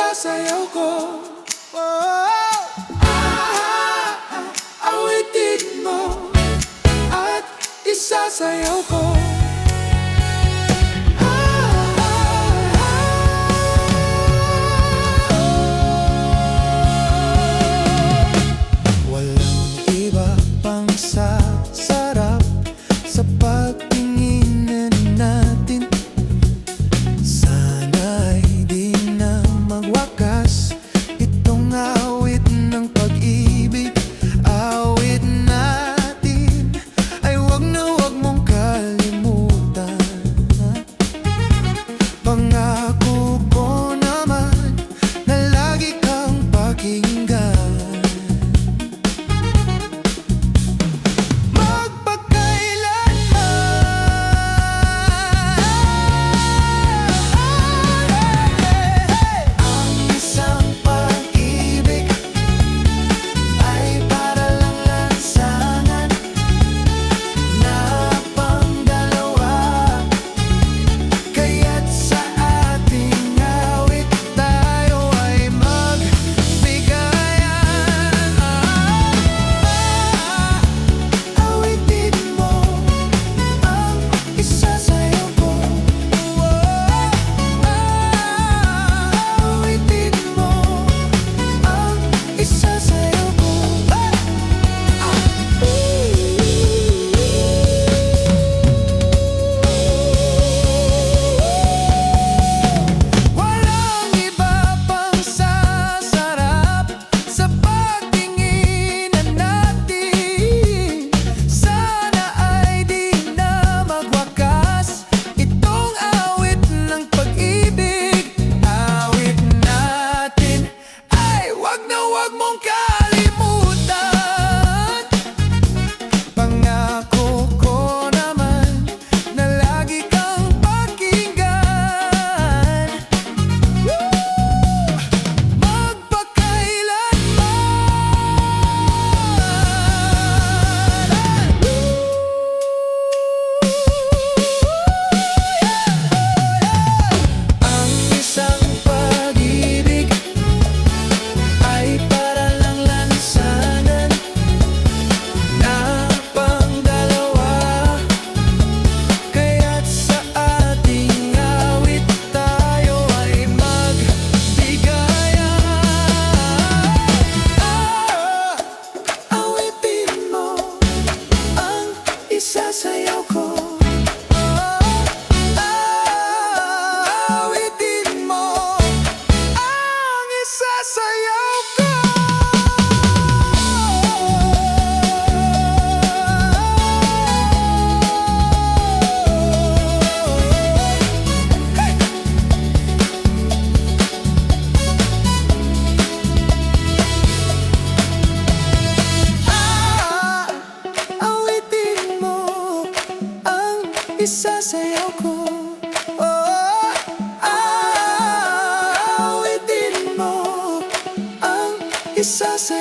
isasayaw ko. Awitin mo at isasayaw ko. Walang iba pang sasarap sa pagtingin natin. Sana'y di na magwakas itong awit ng pag-ibig. Awit natin ay wag na wag mong kalimutan. Pangako ko naman na lagi kang pakinggan. Isasayaw ko. Awitin mo ang isasayaw ko. Isasayaw ko. Awitin mo ang isasayaw